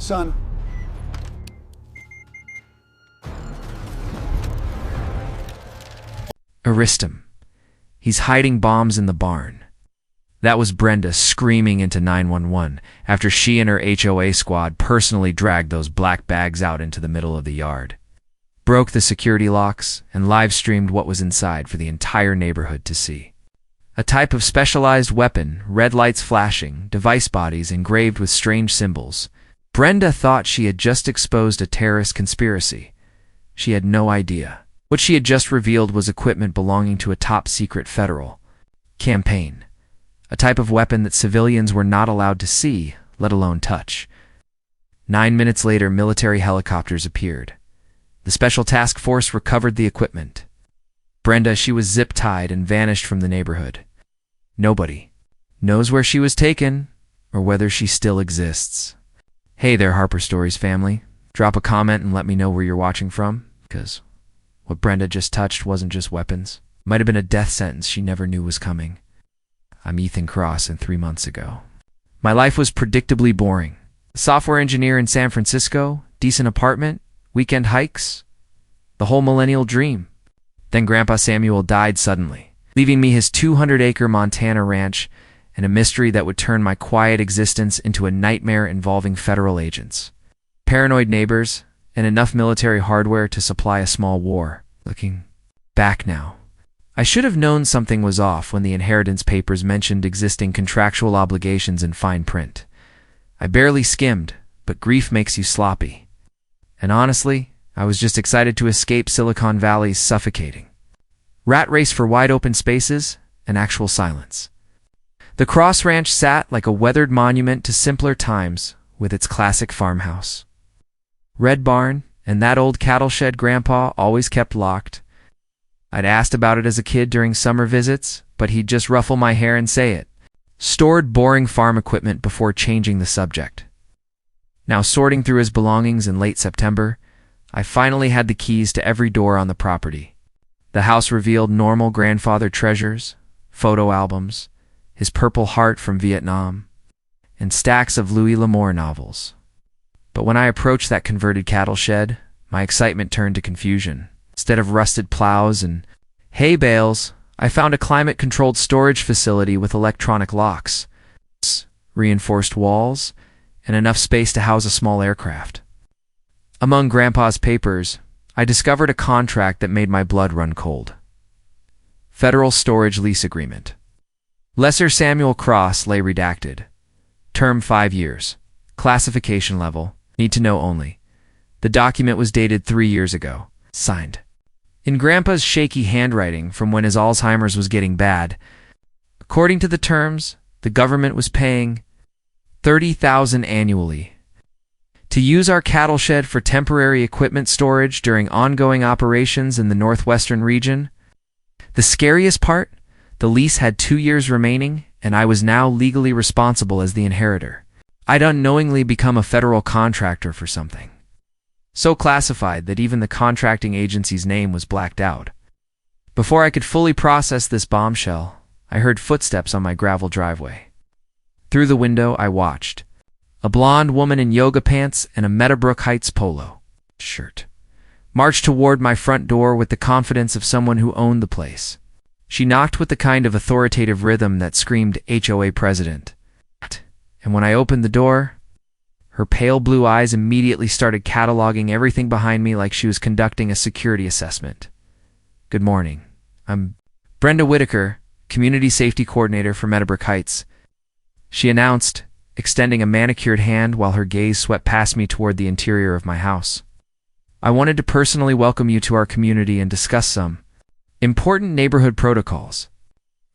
Son. Arrest him. He's hiding bombs in the barn. That was Brenda screaming into 911 after she and her HOA squad personally dragged those black bags out into the middle of the yard, broke the security locks, and live-streamed what was inside for the entire neighborhood to see. A type of specialized weapon, red lights flashing, device bodies engraved with strange symbols. Brenda thought she had just exposed a terrorist conspiracy. She had no idea. What she had just revealed was equipment belonging to a top-secret federal campaign, a type of weapon that civilians were not allowed to see, let alone touch. 9 minutes later, military helicopters appeared. The special task force recovered the equipment. Brenda, she was zip-tied and vanished from the neighborhood. Nobody knows where she was taken or whether she still exists. Hey there, Harper Stories family. Drop a comment and let me know where you're watching from, because what Brenda just touched wasn't just weapons. It might have been a death sentence she never knew was coming. I'm Ethan Cross, and 3 months ago, my life was predictably boring. A software engineer in San Francisco, decent apartment, weekend hikes, the whole millennial dream. Then Grandpa Samuel died suddenly, leaving me his 200-acre Montana ranch and a mystery that would turn my quiet existence into a nightmare involving federal agents, paranoid neighbors, and enough military hardware to supply a small war. Looking back now, I should have known something was off when the inheritance papers mentioned existing contractual obligations in fine print. I barely skimmed, but grief makes you sloppy. And honestly, I was just excited to escape Silicon Valley's suffocating rat race for wide-open spaces and actual silence. The Cross Ranch sat like a weathered monument to simpler times with its classic farmhouse, red barn, and that old cattle shed Grandpa always kept locked. I'd asked about it as a kid during summer visits, but he'd just ruffle my hair and say it. Stored boring farm equipment before changing the subject. Now sorting through his belongings in late September, I finally had the keys to every door on the property. The house revealed normal grandfather treasures, photo albums, his Purple Heart from Vietnam, and stacks of Louis L'Amour novels. But when I approached that converted cattle shed, my excitement turned to confusion. Instead of rusted plows and hay bales, I found a climate-controlled storage facility with electronic locks, reinforced walls, and enough space to house a small aircraft. Among Grandpa's papers, I discovered a contract that made my blood run cold. Federal Storage Lease Agreement. Lesser Samuel Cross lay redacted. Term 5 years. Classification level. Need to know only. The document was dated 3 years ago. Signed in Grandpa's shaky handwriting from when his Alzheimer's was getting bad. According to the terms, the government was paying $30,000 annually to use our cattle shed for temporary equipment storage during ongoing operations in the northwestern region. The scariest part? The lease had 2 years remaining, and I was now legally responsible as the inheritor. I'd unknowingly become a federal contractor for something so classified that even the contracting agency's name was blacked out. Before I could fully process this bombshell, I heard footsteps on my gravel driveway. Through the window, I watched. A blonde woman in yoga pants and a Meadowbrook Heights polo shirt marched toward my front door with the confidence of someone who owned the place. She knocked with the kind of authoritative rhythm that screamed HOA president. And when I opened the door, her pale blue eyes immediately started cataloging everything behind me like she was conducting a security assessment. Good morning. I'm Brenda Whitaker, Community Safety Coordinator for Meadowbrook Heights, she announced, extending a manicured hand while her gaze swept past me toward the interior of my house. I wanted to personally welcome you to our community and discuss some important neighborhood protocols.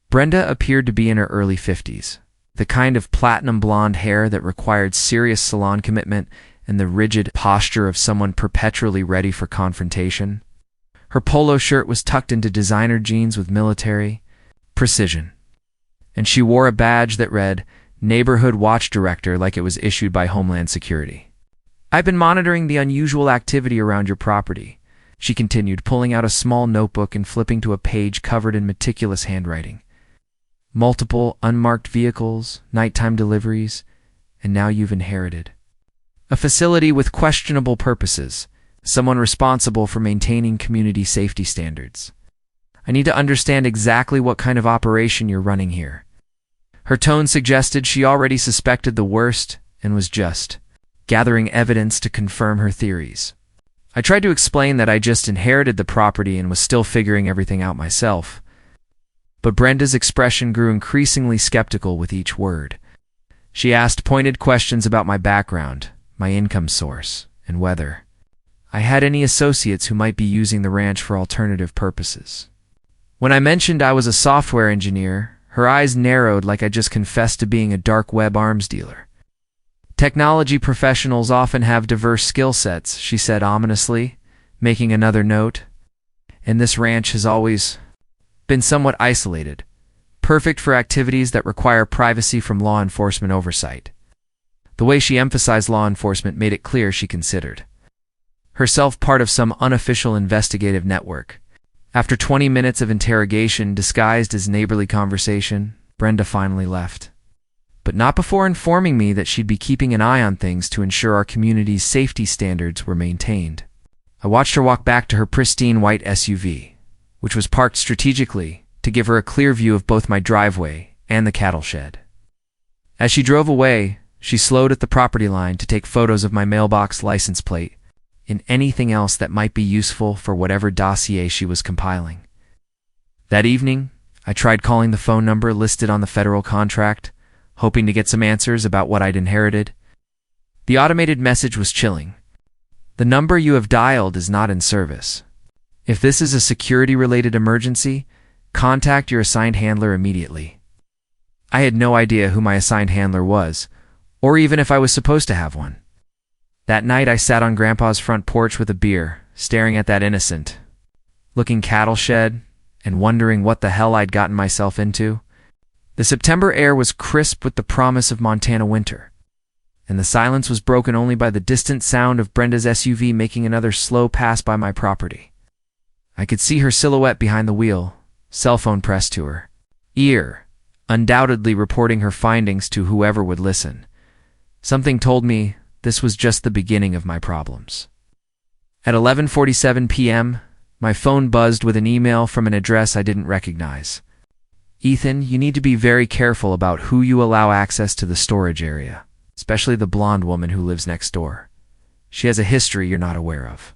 Brenda appeared to be in her early 50s. The kind of platinum blonde hair that required serious salon commitment and the rigid posture of someone perpetually ready for confrontation. Her polo shirt was tucked into designer jeans with military precision, and she wore a badge that read Neighborhood Watch Director like it was issued by Homeland Security. I've been monitoring the unusual activity around your property, she continued, pulling out a small notebook and flipping to a page covered in meticulous handwriting. Multiple unmarked vehicles, nighttime deliveries, and now you've inherited a facility with questionable purposes, someone responsible for maintaining community safety standards. I need to understand exactly what kind of operation you're running here. Her tone suggested she already suspected the worst and was just gathering evidence to confirm her theories. I tried to explain that I just inherited the property and was still figuring everything out myself. But Brenda's expression grew increasingly skeptical with each word. She asked pointed questions about my background, my income source, and whether I had any associates who might be using the ranch for alternative purposes. When I mentioned I was a software engineer, her eyes narrowed like I just confessed to being a dark web arms dealer. Technology professionals often have diverse skill sets, she said ominously, making another note. And this ranch has always been somewhat isolated, perfect for activities that require privacy from law enforcement oversight. The way she emphasized law enforcement made it clear she considered herself part of some unofficial investigative network. After 20 minutes of interrogation disguised as neighborly conversation, Brenda finally left. But not before informing me that she'd be keeping an eye on things to ensure our community's safety standards were maintained. I watched her walk back to her pristine white SUV, which was parked strategically to give her a clear view of both my driveway and the cattle shed. As she drove away, she slowed at the property line to take photos of my mailbox license plate and anything else that might be useful for whatever dossier she was compiling. That evening, I tried calling the phone number listed on the federal contract, hoping to get some answers about what I'd inherited. The automated message was chilling. The number you have dialed is not in service. If this is a security-related emergency, contact your assigned handler immediately. I had no idea who my assigned handler was, or even if I was supposed to have one. That night I sat on Grandpa's front porch with a beer, staring at that innocent looking cattle shed and wondering what the hell I'd gotten myself into. The September air was crisp with the promise of Montana winter, and the silence was broken only by the distant sound of Brenda's SUV making another slow pass by my property. I could see her silhouette behind the wheel, cell phone pressed to her ear, undoubtedly reporting her findings to whoever would listen. Something told me this was just the beginning of my problems. At 11:47 p.m., my phone buzzed with an email from an address I didn't recognize. Ethan, you need to be very careful about who you allow access to the storage area, especially the blonde woman who lives next door. She has a history you're not aware of.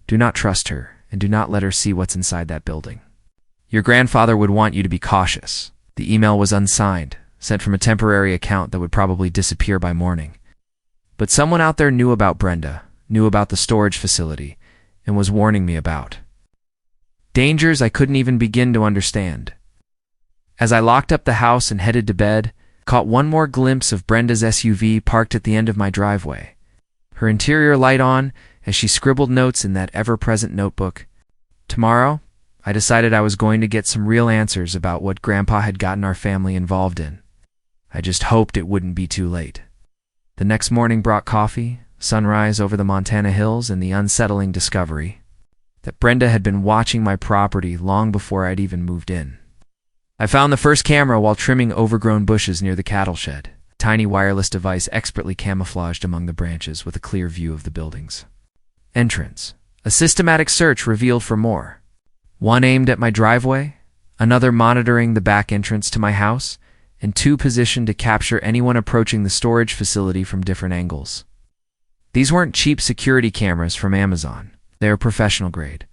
Do not trust her, and do not let her see what's inside that building. Your grandfather would want you to be cautious. The email was unsigned, sent from a temporary account that would probably disappear by morning. But someone out there knew about Brenda, knew about the storage facility, and was warning me about dangers I couldn't even begin to understand. As I locked up the house and headed to bed, caught one more glimpse of Brenda's SUV parked at the end of my driveway, her interior light on as she scribbled notes in that ever-present notebook. Tomorrow, I decided I was going to get some real answers about what Grandpa had gotten our family involved in. I just hoped it wouldn't be too late. The next morning brought coffee, sunrise over the Montana hills, and the unsettling discovery that Brenda had been watching my property long before I'd even moved in. I found the first camera while trimming overgrown bushes near the cattle shed, a tiny wireless device expertly camouflaged among the branches with a clear view of the building's entrance. A systematic search revealed for more. One aimed at my driveway, another monitoring the back entrance to my house, and two positioned to capture anyone approaching the storage facility from different angles. These weren't cheap security cameras from Amazon. They were professional grade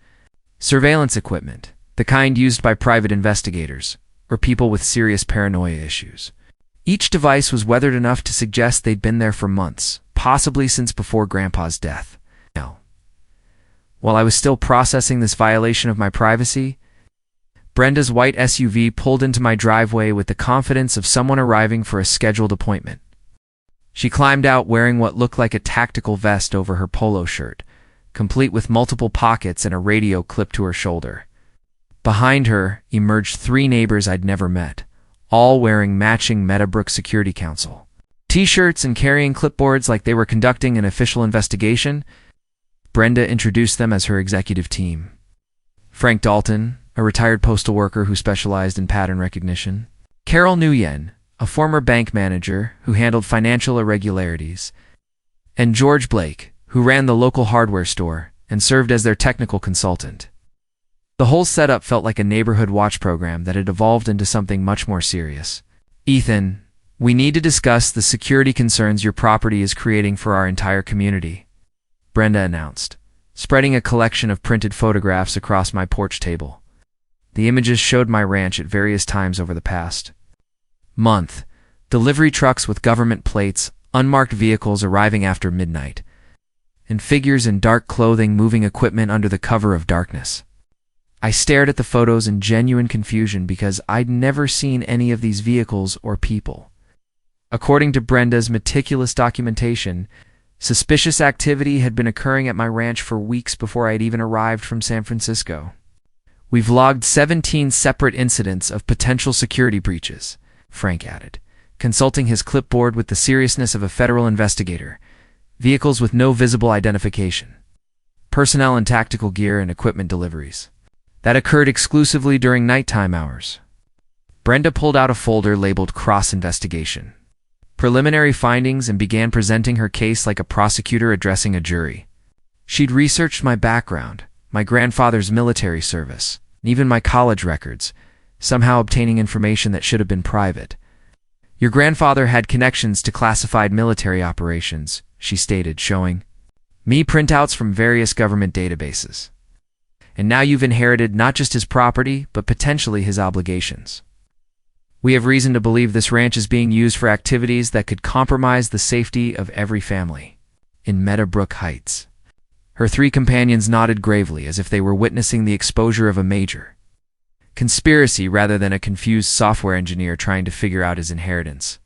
surveillance equipment, the kind used by private investigators or people with serious paranoia issues. Each device was weathered enough to suggest they'd been there for months, possibly since before Grandpa's death. Now, while I was still processing this violation of my privacy, Brenda's white SUV pulled into my driveway with the confidence of someone arriving for a scheduled appointment. She climbed out wearing what looked like a tactical vest over her polo shirt, complete with multiple pockets and a radio clipped to her shoulder. Behind her emerged three neighbors I'd never met, all wearing matching Meadowbrook Security Council T-shirts and carrying clipboards like they were conducting an official investigation. Brenda introduced them as her executive team. Frank Dalton, a retired postal worker who specialized in pattern recognition. Carol Nguyen, a former bank manager who handled financial irregularities. and George Blake, who ran the local hardware store and served as their technical consultant. The whole setup felt like a neighborhood watch program that had evolved into something much more serious. "Ethan, we need to discuss the security concerns your property is creating for our entire community," Brenda announced, spreading a collection of printed photographs across my porch table. The images showed my ranch at various times over the past month. Delivery trucks with government plates, unmarked vehicles arriving after midnight, and figures in dark clothing moving equipment under the cover of darkness. I stared at the photos in genuine confusion because I'd never seen any of these vehicles or people. According to Brenda's meticulous documentation, suspicious activity had been occurring at my ranch for weeks before I'd even arrived from San Francisco. "We've logged 17 separate incidents of potential security breaches," Frank added, consulting his clipboard with the seriousness of a federal investigator. "Vehicles with no visible identification. Personnel and tactical gear and equipment deliveries that occurred exclusively during nighttime hours." Brenda pulled out a folder labeled Cross-Investigation. Preliminary findings, and began presenting her case like a prosecutor addressing a jury. She'd researched my background, my grandfather's military service, and even my college records, somehow obtaining information that should have been private. "Your grandfather had connections to classified military operations," she stated, showing me printouts from various government databases. "And now you've inherited not just his property, but potentially his obligations. We have reason to believe this ranch is being used for activities that could compromise the safety of every family in Meadowbrook Heights." Her three companions nodded gravely as if they were witnessing the exposure of a major conspiracy rather than a confused software engineer trying to figure out his inheritance.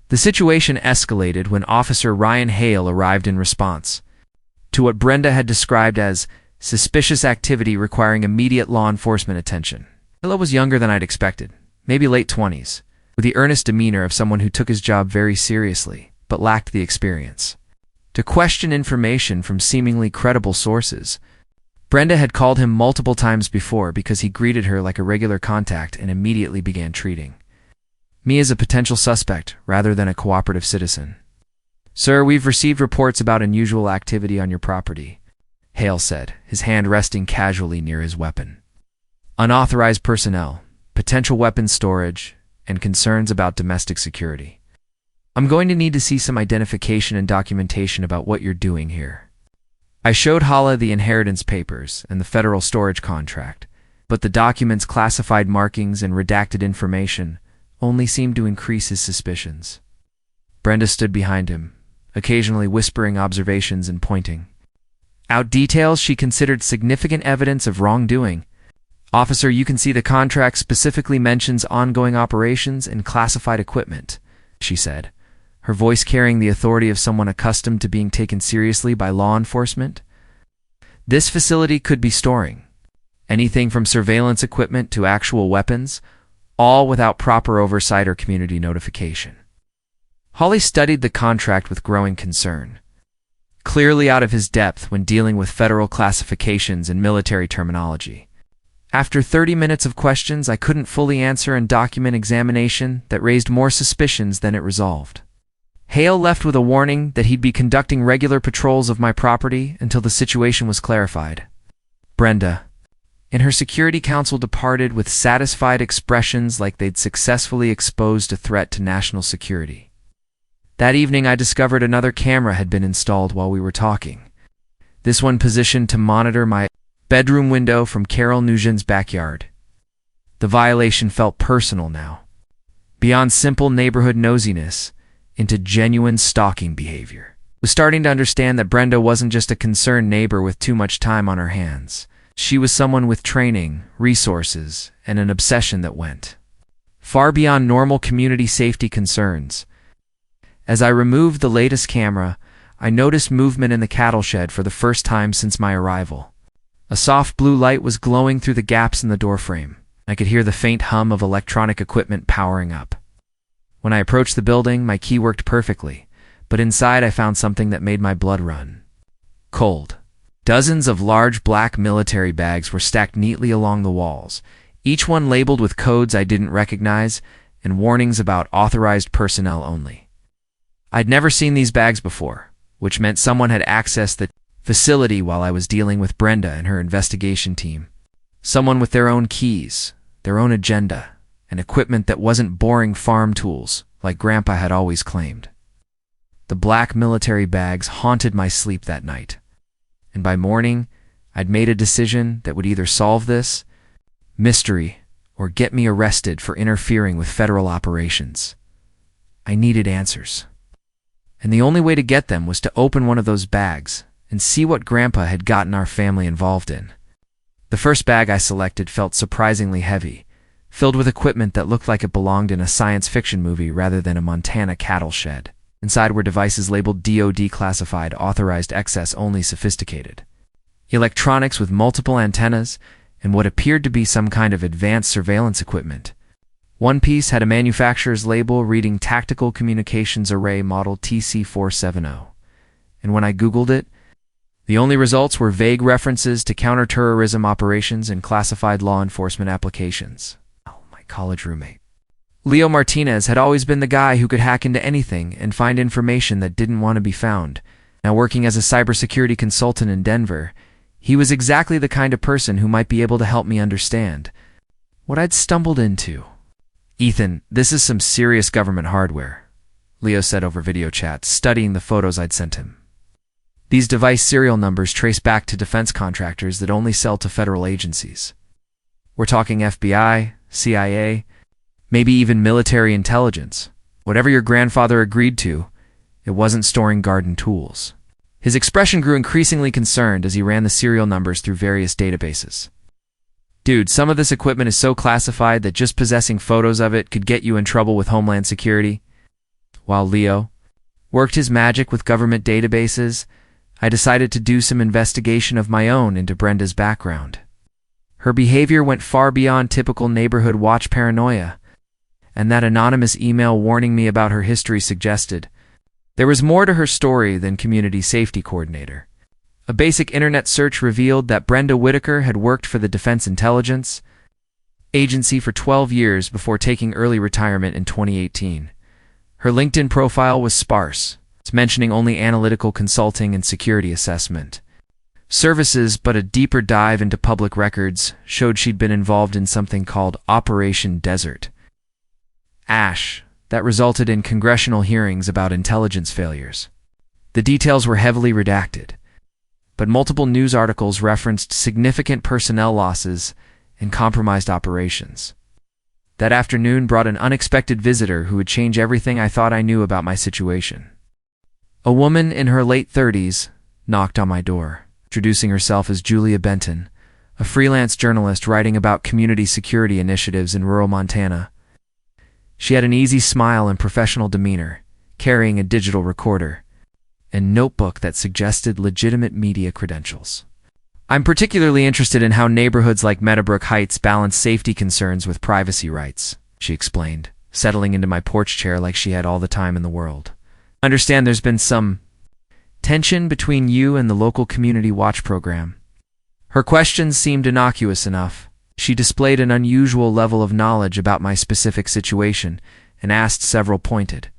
The situation escalated when Officer Ryan Hale arrived in response to what Brenda had described as suspicious activity requiring immediate law enforcement attention. Hale was younger than I'd expected, maybe late 20s, with the earnest demeanor of someone who took his job very seriously, but lacked the experience to question information from seemingly credible sources. Brenda had called him multiple times before because he greeted her like a regular contact and immediately began treating me as a potential suspect rather than a cooperative citizen. "Sir, we've received reports about unusual activity on your property," Hale said, his hand resting casually near his weapon. "Unauthorized personnel, potential weapons storage, and concerns about domestic security. I'm going to need to see some identification and documentation about what you're doing here." I showed Hala the inheritance papers and the federal storage contract, but the document's classified markings and redacted information only seemed to increase his suspicions. Brenda stood behind him, occasionally whispering observations and pointing out details she considered significant evidence of wrongdoing. "Officer, you can see the contract specifically mentions ongoing operations and classified equipment," she said, her voice carrying the authority of someone accustomed to being taken seriously by law enforcement. "This facility could be storing anything from surveillance equipment to actual weapons, all without proper oversight or community notification." Hawley studied the contract with growing concern, clearly out of his depth when dealing with federal classifications and military terminology. After 30 minutes of questions I couldn't fully answer and document examination that raised more suspicions than it resolved. Hale left with a warning that he'd be conducting regular patrols of my property until the situation was clarified. Brenda and her security council departed with satisfied expressions like they'd successfully exposed a threat to national security. That evening I discovered another camera had been installed while we were talking, this one positioned to monitor my bedroom window from Carol Nugent's backyard. The violation felt personal now, beyond simple neighborhood nosiness, into genuine stalking behavior. I was starting to understand that Brenda wasn't just a concerned neighbor with too much time on her hands. She was someone with training, resources, and an obsession that went far beyond normal community safety concerns. As I removed the latest camera, I noticed movement in the cattle shed for the first time since my arrival. A soft blue light was glowing through the gaps in the doorframe. I could hear the faint hum of electronic equipment powering up. When I approached the building, my key worked perfectly, but inside I found something that made my blood run cold. Dozens of large black military bags were stacked neatly along the walls, each one labeled with codes I didn't recognize and warnings about authorized personnel only. I'd never seen these bags before, which meant someone had accessed the facility while I was dealing with Brenda and her investigation team. Someone with their own keys, their own agenda, and equipment that wasn't boring farm tools like Grandpa had always claimed. The black military bags haunted my sleep that night, and by morning, I'd made a decision that would either solve this mystery or get me arrested for interfering with federal operations. I needed answers. And the only way to get them was to open one of those bags and see what Grandpa had gotten our family involved in. The first bag I selected felt surprisingly heavy, filled with equipment that looked like it belonged in a science fiction movie rather than a Montana cattle shed. Inside were devices labeled DoD classified, authorized excess only sophisticated. Electronics with multiple antennas and what appeared to be some kind of advanced surveillance equipment. One piece had a manufacturer's label reading Tactical Communications Array Model TC470. And when I Googled it, the only results were vague references to counterterrorism operations and classified law enforcement applications. Oh, my college roommate. Leo Martinez had always been the guy who could hack into anything and find information that didn't want to be found. Now working as a cybersecurity consultant in Denver, he was exactly the kind of person who might be able to help me understand what I'd stumbled into. "Ethan, this is some serious government hardware," Leo said over video chat, studying the photos I'd sent him. "These device serial numbers trace back to defense contractors that only sell to federal agencies. We're talking FBI, CIA, maybe even military intelligence. Whatever your grandfather agreed to, it wasn't storing garden tools." His expression grew increasingly concerned as he ran the serial numbers through various databases. "Dude, some of this equipment is so classified that just possessing photos of it could get you in trouble with Homeland Security." While Leo worked his magic with government databases, I decided to do some investigation of my own into Brenda's background. Her behavior went far beyond typical neighborhood watch paranoia, and that anonymous email warning me about her history suggested there was more to her story than community safety coordinator. A basic internet search revealed that Brenda Whitaker had worked for the Defense Intelligence Agency for 12 years before taking early retirement in 2018. Her LinkedIn profile was sparse, mentioning only analytical consulting and security assessment services, but a deeper dive into public records showed she'd been involved in something called Operation Desert Ash that resulted in congressional hearings about intelligence failures. The details were heavily redacted, but multiple news articles referenced significant personnel losses and compromised operations. That afternoon brought an unexpected visitor who would change everything I thought I knew about my situation. A woman in her late 30s knocked on my door, introducing herself as Julia Benton, a freelance journalist writing about community security initiatives in rural Montana. She had an easy smile and professional demeanor, carrying a digital recorder and notebook that suggested legitimate media credentials. "I'm particularly interested in how neighborhoods like Meadowbrook Heights balance safety concerns with privacy rights," she explained, settling into my porch chair like she had all the time in the world. "I understand there's been some tension between you and the local community watch program." Her questions seemed innocuous enough. She displayed an unusual level of knowledge about my specific situation and asked several pointed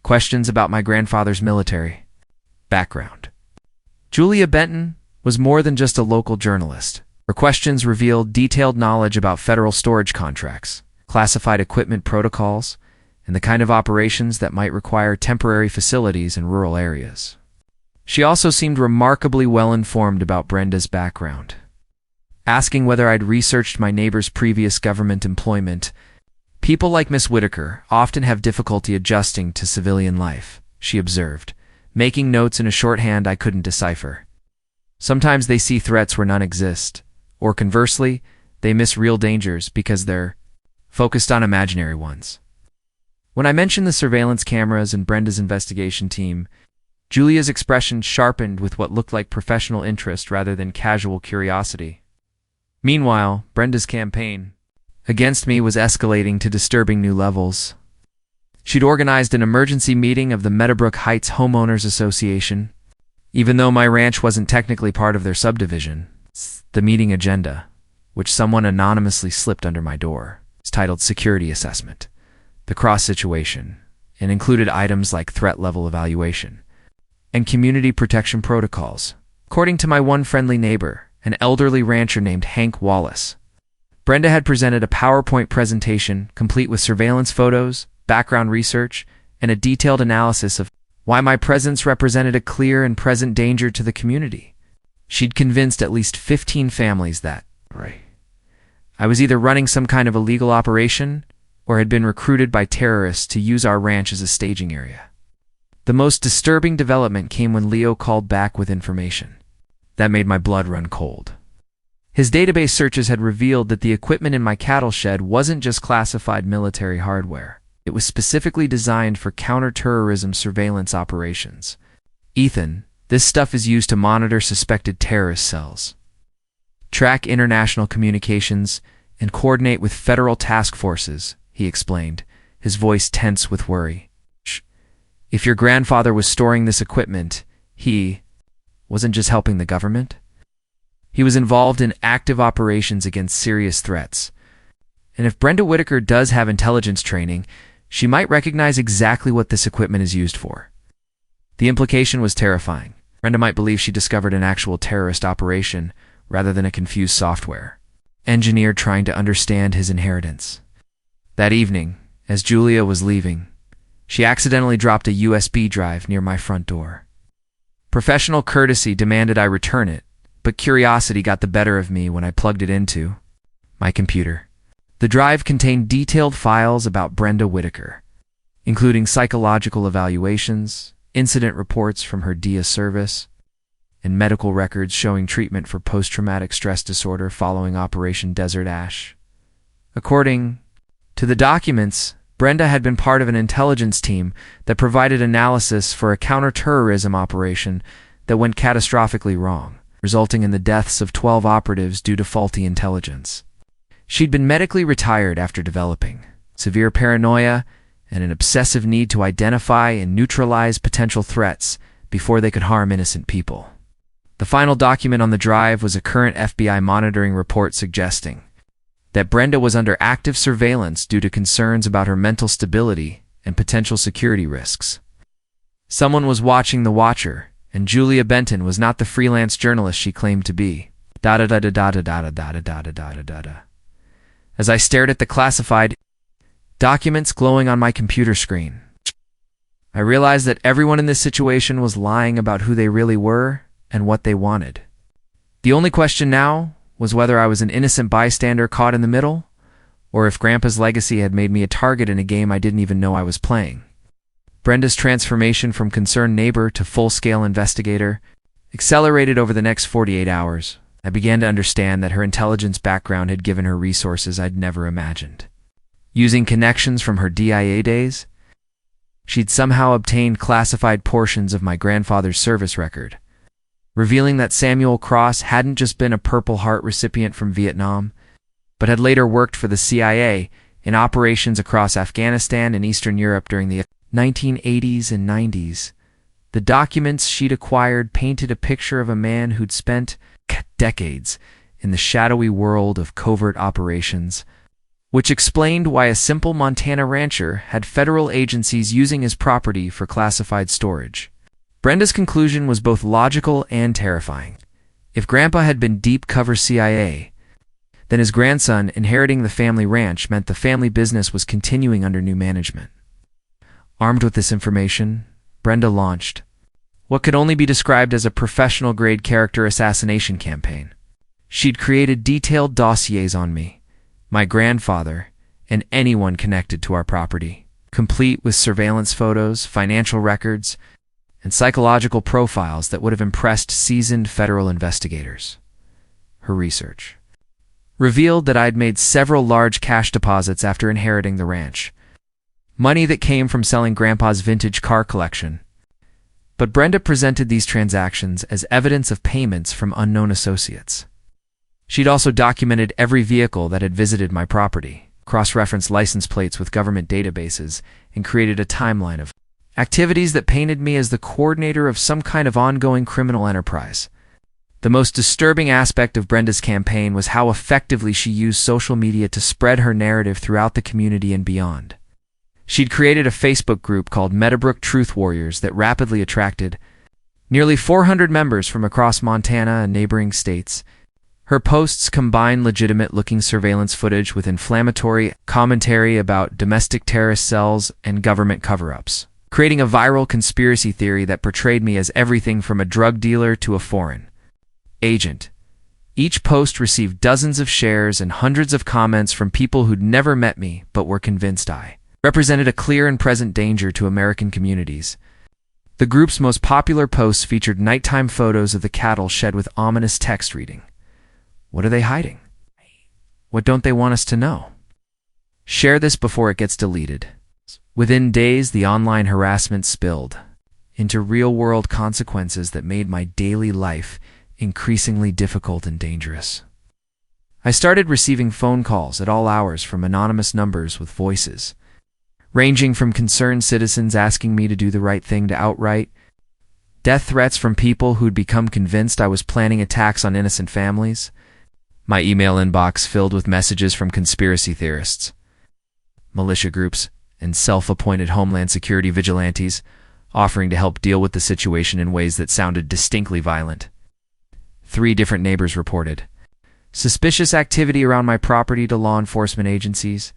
questions about my grandfather's military background. Julia Benton was more than just a local journalist. Her questions revealed detailed knowledge about federal storage contracts, classified equipment protocols, and the kind of operations that might require temporary facilities in rural areas. She also seemed remarkably well informed about Brenda's background. Asking whether I'd researched my neighbor's previous government employment, "People like Miss Whitaker often have difficulty adjusting to civilian life," she observed, making notes in a shorthand I couldn't decipher. "Sometimes they see threats where none exist, or conversely, they miss real dangers because they're focused on imaginary ones." When I mentioned the surveillance cameras and Brenda's investigation team, Julia's expression sharpened with what looked like professional interest rather than casual curiosity. Meanwhile, Brenda's campaign against me was escalating to disturbing new levels. She'd organized an emergency meeting of the Meadowbrook Heights Homeowners Association. Even though my ranch wasn't technically part of their subdivision, the meeting agenda, which someone anonymously slipped under my door, is titled Security Assessment, the cross situation, and included items like threat level evaluation and community protection protocols. According to my one friendly neighbor, an elderly rancher named Hank Wallace, Brenda had presented a PowerPoint presentation complete with surveillance photos, background research, and a detailed analysis of why my presence represented a clear and present danger to the community. She'd convinced at least 15 families that I was either running some kind of illegal operation or had been recruited by terrorists to use our ranch as a staging area. The most disturbing development came when Leo called back with information that made my blood run cold. His database searches had revealed that the equipment in my cattle shed wasn't just classified military hardware. It was specifically designed for counter-terrorism surveillance operations. Ethan, this stuff is used to monitor suspected terrorist cells, track international communications, and coordinate with federal task forces, he explained, his voice tense with worry. If your grandfather was storing this equipment, he wasn't just helping the government. He was involved in active operations against serious threats. And if Brenda Whitaker does have intelligence training, she might recognize exactly what this equipment is used for. The implication was terrifying. Brenda might believe she discovered an actual terrorist operation rather than a confused software engineer trying to understand his inheritance. That evening, as Julia was leaving, she accidentally dropped a USB drive near my front door. Professional courtesy demanded I return it, but curiosity got the better of me when I plugged it into my computer. The drive contained detailed files about Brenda Whitaker, including psychological evaluations, incident reports from her DIA service, and medical records showing treatment for post-traumatic stress disorder following Operation Desert Ash. According to the documents, Brenda had been part of an intelligence team that provided analysis for a counter-terrorism operation that went catastrophically wrong, resulting in the deaths of 12 operatives due to faulty intelligence. She'd been medically retired after developing severe paranoia and an obsessive need to identify and neutralize potential threats before they could harm innocent people. The final document on the drive was a current FBI monitoring report suggesting that Brenda was under active surveillance due to concerns about her mental stability and potential security risks. Someone was watching the watcher, and Julia Benton was not the freelance journalist she claimed to be. As I stared at the classified documents glowing on my computer screen, I realized that everyone in this situation was lying about who they really were and what they wanted. The only question now was whether I was an innocent bystander caught in the middle, or if Grandpa's legacy had made me a target in a game I didn't even know I was playing. Brenda's transformation from concerned neighbor to full-scale investigator accelerated over the next 48 hours. I began to understand that her intelligence background had given her resources I'd never imagined. Using connections from her DIA days, she'd somehow obtained classified portions of my grandfather's service record, revealing that Samuel Cross hadn't just been a Purple Heart recipient from Vietnam, but had later worked for the CIA in operations across Afghanistan and Eastern Europe during the 1980s and 90s. The documents she'd acquired painted a picture of a man who'd spent decades in the shadowy world of covert operations, which explained why a simple Montana rancher had federal agencies using his property for classified storage. Brenda's conclusion was both logical and terrifying. If Grandpa had been deep cover CIA, then his grandson inheriting the family ranch meant the family business was continuing under new management. Armed with this information, Brenda launched what could only be described as a professional-grade character assassination campaign. She'd created detailed dossiers on me, my grandfather, and anyone connected to our property, complete with surveillance photos, financial records, and psychological profiles that would have impressed seasoned federal investigators. Her research revealed that I'd made several large cash deposits after inheriting the ranch, money that came from selling Grandpa's vintage car collection. But Brenda presented these transactions as evidence of payments from unknown associates. She'd also documented every vehicle that had visited my property, cross-referenced license plates with government databases, and created a timeline of activities that painted me as the coordinator of some kind of ongoing criminal enterprise. The most disturbing aspect of Brenda's campaign was how effectively she used social media to spread her narrative throughout the community and beyond. She'd created a Facebook group called Meadowbrook Truth Warriors that rapidly attracted Nearly 400 members from across Montana and neighboring states. Her posts combine legitimate-looking surveillance footage with inflammatory commentary about domestic terrorist cells and government cover-ups, creating a viral conspiracy theory that portrayed me as everything from a drug dealer to a foreign agent. Each post received dozens of shares and hundreds of comments from people who'd never met me but were convinced I represented a clear and present danger to American communities. The group's most popular posts featured nighttime photos of the cattle shed with ominous text reading, "What are they hiding? What don't they want us to know? Share this before it gets deleted." Within days, the online harassment spilled into real-world consequences that made my daily life increasingly difficult and dangerous. I started receiving phone calls at all hours from anonymous numbers with voices, ranging from concerned citizens asking me to do the right thing to outright death threats from people who'd become convinced I was planning attacks on innocent families. My email inbox filled with messages from conspiracy theorists, militia groups, and self-appointed Homeland Security vigilantes offering to help deal with the situation in ways that sounded distinctly violent. 3 different neighbors reported suspicious activity around my property to law enforcement agencies,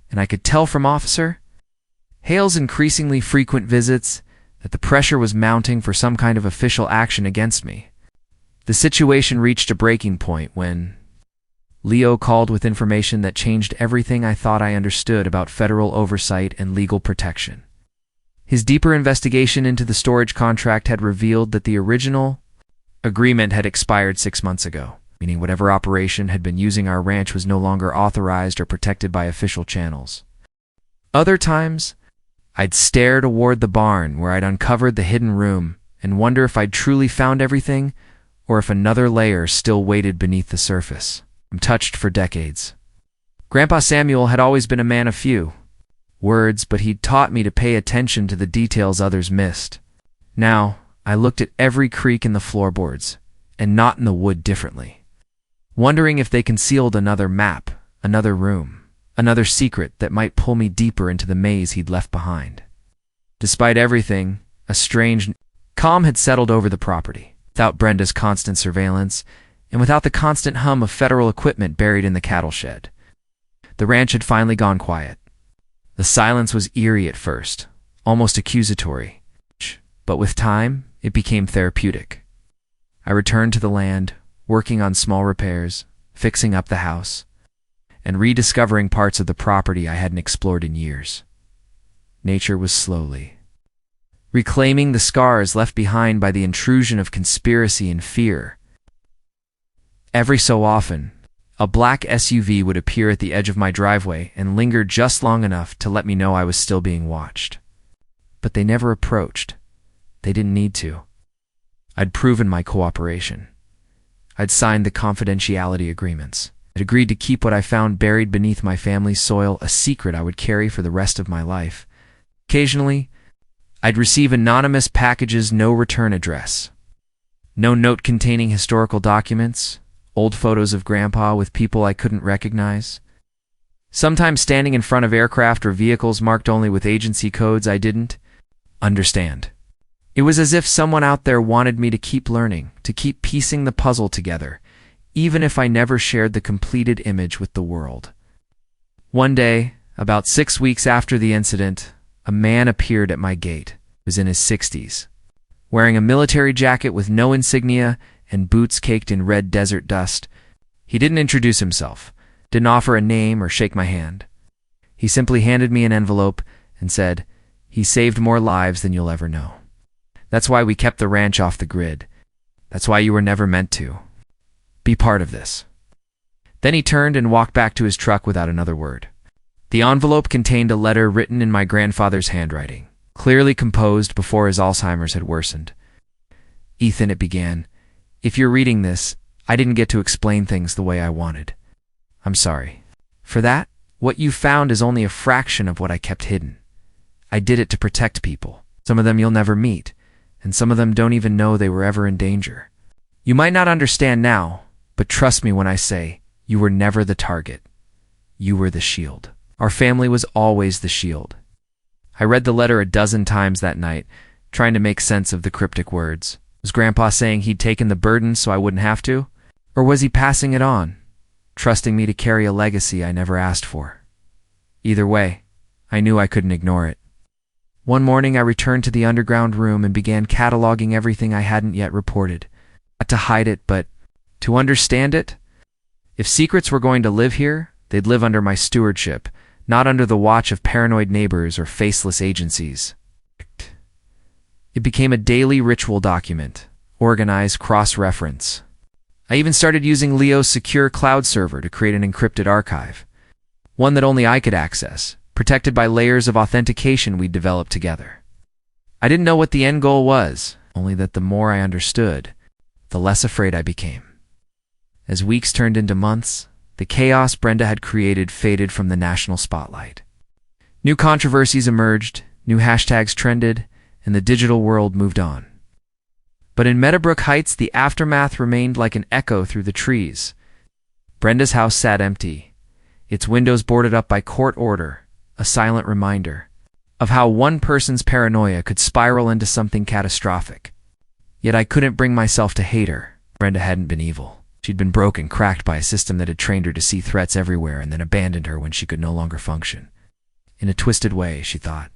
and I could tell from Officer Hale's increasingly frequent visits that the pressure was mounting for some kind of official action against me. The situation reached a breaking point when Leo called with information that changed everything I thought I understood about federal oversight and legal protection. His deeper investigation into the storage contract had revealed that the original agreement had expired 6 months ago, meaning whatever operation had been using our ranch was no longer authorized or protected by official channels. Other times, I'd stare toward the barn where I'd uncovered the hidden room and wonder if I'd truly found everything or if another layer still waited beneath the surface. I'm touched for decades. Grandpa Samuel had always been a man of few words, but he'd taught me to pay attention to the details others missed. Now, I looked at every creak in the floorboards and knot in the wood differently, wondering if they concealed another map, another room, another secret that might pull me deeper into the maze he'd left behind. Despite everything, a strange calm had settled over the property, without Brenda's constant surveillance and without the constant hum of federal equipment buried in the cattle shed. The ranch had finally gone quiet. The silence was eerie at first, almost accusatory, but with time, it became therapeutic. I returned to the land, working on small repairs, fixing up the house, and rediscovering parts of the property I hadn't explored in years. Nature was slowly reclaiming the scars left behind by the intrusion of conspiracy and fear. Every so often, a black SUV would appear at the edge of my driveway and linger just long enough to let me know I was still being watched. But they never approached. They didn't need to. I'd proven my cooperation. I'd signed the confidentiality agreements. I'd agreed to keep what I found buried beneath my family's soil a secret I would carry for the rest of my life. Occasionally, I'd receive anonymous packages, no return address. No note containing historical documents, old photos of Grandpa with people I couldn't recognize. Sometimes standing in front of aircraft or vehicles marked only with agency codes I didn't understand. It was as if someone out there wanted me to keep learning, to keep piecing the puzzle together, even if I never shared the completed image with the world. One day, about 6 weeks after the incident, a man appeared at my gate. He was in his 60s, wearing a military jacket with no insignia and boots caked in red desert dust. He didn't introduce himself, didn't offer a name or shake my hand. He simply handed me an envelope and said, "He saved more lives than you'll ever know. That's why we kept the ranch off the grid. That's why you were never meant to be part of this." Then he turned and walked back to his truck without another word. The envelope contained a letter written in my grandfather's handwriting, clearly composed before his Alzheimer's had worsened. "Ethan," it began, "if you're reading this, I didn't get to explain things the way I wanted. I'm sorry. For that, what you found is only a fraction of what I kept hidden. I did it to protect people. Some of them you'll never meet, and some of them don't even know they were ever in danger. You might not understand now, but trust me when I say, you were never the target. You were the shield. Our family was always the shield." I read the letter a dozen times that night, trying to make sense of the cryptic words. Was Grandpa saying he'd taken the burden so I wouldn't have to? Or was he passing it on, trusting me to carry a legacy I never asked for? Either way, I knew I couldn't ignore it. One morning I returned to the underground room and began cataloging everything I hadn't yet reported. Not to hide it, but to understand it. If secrets were going to live here, they'd live under my stewardship, not under the watch of paranoid neighbors or faceless agencies. It became a daily ritual document, organized cross-reference. I even started using Leo's secure cloud server to create an encrypted archive, one that only I could access, protected by layers of authentication we'd developed together. I didn't know what the end goal was, only that the more I understood, the less afraid I became. As weeks turned into months, the chaos Brenda had created faded from the national spotlight. New controversies emerged, new hashtags trended, and the digital world moved on. But in Meadowbrook Heights, the aftermath remained like an echo through the trees. Brenda's house sat empty, its windows boarded up by court order, a silent reminder of how one person's paranoia could spiral into something catastrophic. Yet I couldn't bring myself to hate her. Brenda hadn't been evil. She'd been broken, cracked by a system that had trained her to see threats everywhere and then abandoned her when she could no longer function. In a twisted way, she thought.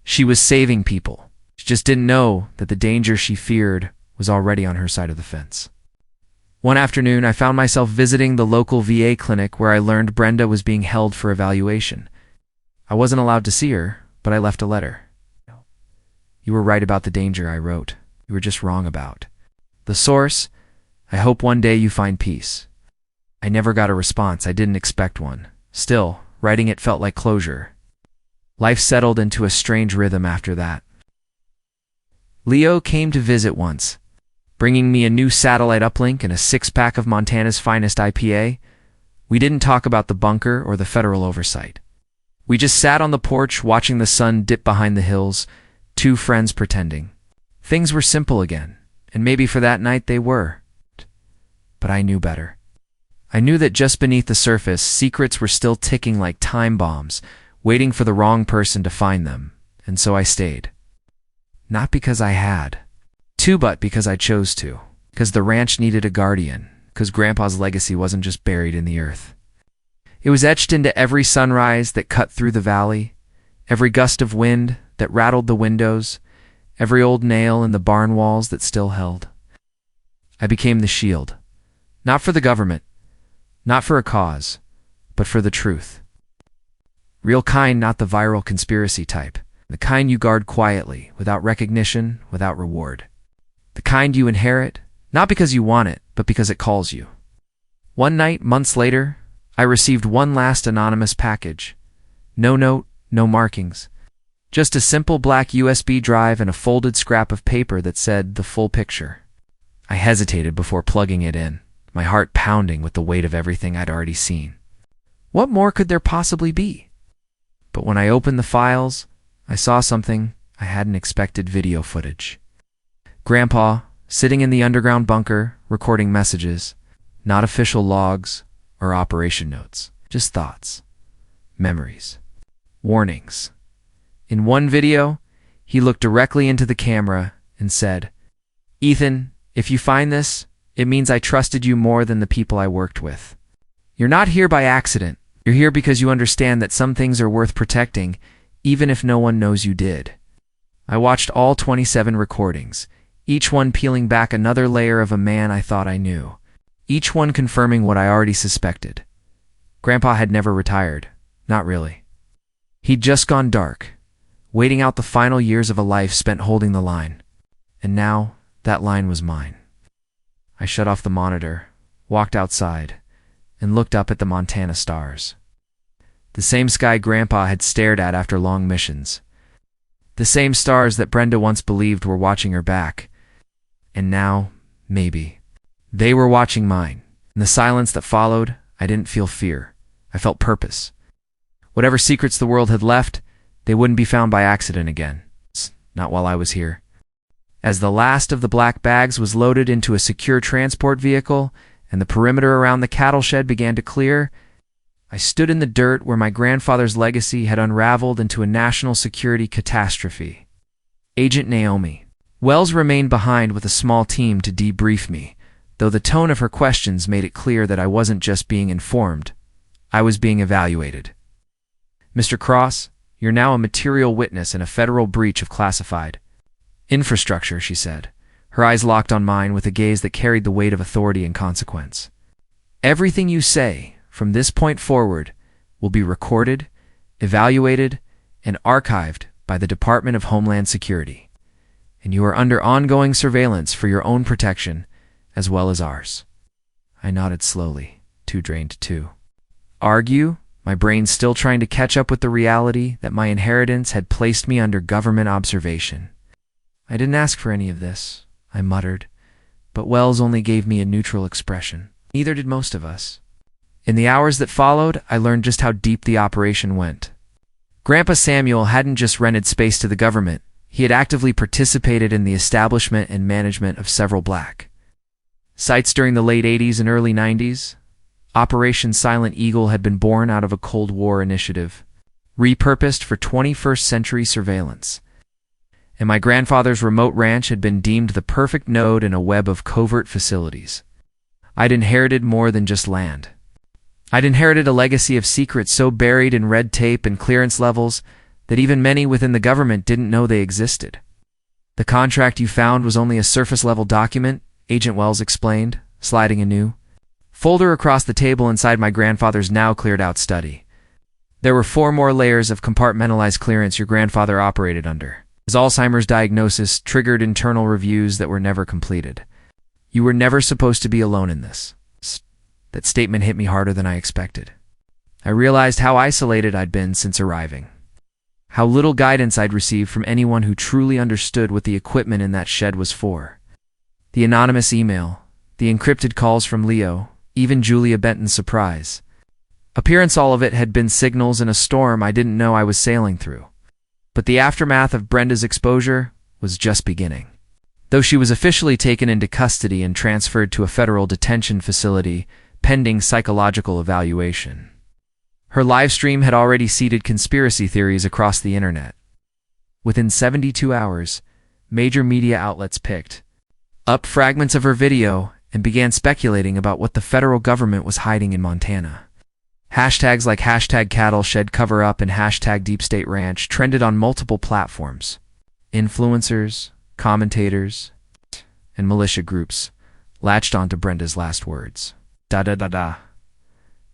She was saving people. She just didn't know that the danger she feared was already on her side of the fence. One afternoon, I found myself visiting the local VA clinic where I learned Brenda was being held for evaluation. I wasn't allowed to see her, but I left a letter. "You were right about the danger," I wrote. "You were just wrong about the source. I hope one day you find peace." I never got a response. I didn't expect one. Still, writing it felt like closure. Life settled into a strange rhythm after that. Leo came to visit once, bringing me a new satellite uplink and a six-pack of Montana's finest IPA. We didn't talk about the bunker or the federal oversight. We just sat on the porch watching the sun dip behind the hills, two friends pretending. Things were simple again, and maybe for that night they were. But I knew better. I knew that just beneath the surface, secrets were still ticking like time bombs, waiting for the wrong person to find them, and so I stayed. Not because I had to, but because I chose to. Because the ranch needed a guardian. Because Grandpa's legacy wasn't just buried in the earth. It was etched into every sunrise that cut through the valley, every gust of wind that rattled the windows, every old nail in the barn walls that still held. I became the shield. Not for the government, not for a cause, but for the truth. Real kind, not the viral conspiracy type. The kind you guard quietly, without recognition, without reward. The kind you inherit, not because you want it, but because it calls you. One night, months later, I received one last anonymous package. No note, no markings. Just a simple black USB drive and a folded scrap of paper that said the full picture. I hesitated before plugging it in, my heart pounding with the weight of everything I'd already seen. What more could there possibly be? But when I opened the files, I saw something I hadn't expected: video footage. Grandpa, sitting in the underground bunker, recording messages, not official logs or operation notes, just thoughts, memories, warnings. In one video, he looked directly into the camera and said, "Ethan, if you find this, it means I trusted you more than the people I worked with. You're not here by accident. You're here because you understand that some things are worth protecting, even if no one knows you did." I watched all 27 recordings, each one peeling back another layer of a man I thought I knew, each one confirming what I already suspected. Grandpa had never retired. Not really. He'd just gone dark, waiting out the final years of a life spent holding the line. And now, that line was mine. I shut off the monitor, walked outside, and looked up at the Montana stars. The same sky Grandpa had stared at after long missions. The same stars that Brenda once believed were watching her back. And now, maybe, they were watching mine. In the silence that followed, I didn't feel fear. I felt purpose. Whatever secrets the world had left, they wouldn't be found by accident again. Not while I was here. As the last of the black bags was loaded into a secure transport vehicle and the perimeter around the cattle shed began to clear, I stood in the dirt where my grandfather's legacy had unraveled into a national security catastrophe. Agent Naomi. Wells remained behind with a small team to debrief me, though the tone of her questions made it clear that I wasn't just being informed, I was being evaluated. Mr. Cross, you're now a material witness in a federal breach of classified infrastructure, she said, her eyes locked on mine with a gaze that carried the weight of authority and consequence. Everything you say, from this point forward, will be recorded, evaluated, and archived by the Department of Homeland Security, and you are under ongoing surveillance for your own protection, as well as ours. I nodded slowly, too drained to argue, my brain still trying to catch up with the reality that my inheritance had placed me under government observation. I didn't ask for any of this, I muttered, but Wells only gave me a neutral expression. Neither did most of us. In the hours that followed, I learned just how deep the operation went. Grandpa Samuel hadn't just rented space to the government, he had actively participated in the establishment and management of several black sites during the late 80s and early 90s. Operation Silent Eagle had been born out of a Cold War initiative, repurposed for 21st century surveillance. And my grandfather's remote ranch had been deemed the perfect node in a web of covert facilities. I'd inherited more than just land. I'd inherited a legacy of secrets so buried in red tape and clearance levels that even many within the government didn't know they existed. The contract you found was only a surface-level document, Agent Wells explained, sliding a new folder across the table inside my grandfather's now cleared-out study. There were 4 more layers of compartmentalized clearance your grandfather operated under. His Alzheimer's diagnosis triggered internal reviews that were never completed. You were never supposed to be alone in this. That statement hit me harder than I expected. I realized how isolated I'd been since arriving. How little guidance I'd received from anyone who truly understood what the equipment in that shed was for. The anonymous email, the encrypted calls from Leo, even Julia Benton's surprise. Appearance, all of it had been signals in a storm I didn't know I was sailing through. But the aftermath of Brenda's exposure was just beginning. Though she was officially taken into custody and transferred to a federal detention facility pending psychological evaluation, her live stream had already seeded conspiracy theories across the internet. Within 72 hours, major media outlets picked up fragments of her video and began speculating about what the federal government was hiding in Montana. Hashtags like #CattleShed Cover-Up and #DeepStateRanch trended on multiple platforms. Influencers, commentators, and militia groups latched onto Brenda's last words. Da-da-da-da.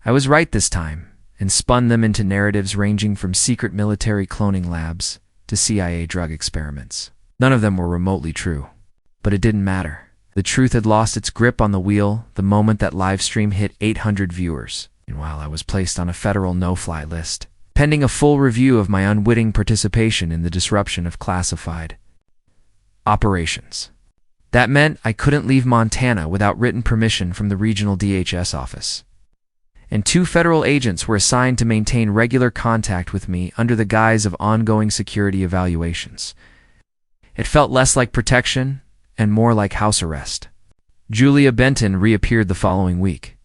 I was right this time, and spun them into narratives ranging from secret military cloning labs to CIA drug experiments. None of them were remotely true. But it didn't matter. The truth had lost its grip on the wheel the moment that livestream hit 800 viewers. Meanwhile, I was placed on a federal no-fly list, pending a full review of my unwitting participation in the disruption of classified operations. That meant I couldn't leave Montana without written permission from the regional DHS office. And 2 federal agents were assigned to maintain regular contact with me under the guise of ongoing security evaluations. It felt less like protection and more like house arrest. Julia Benton reappeared the following week.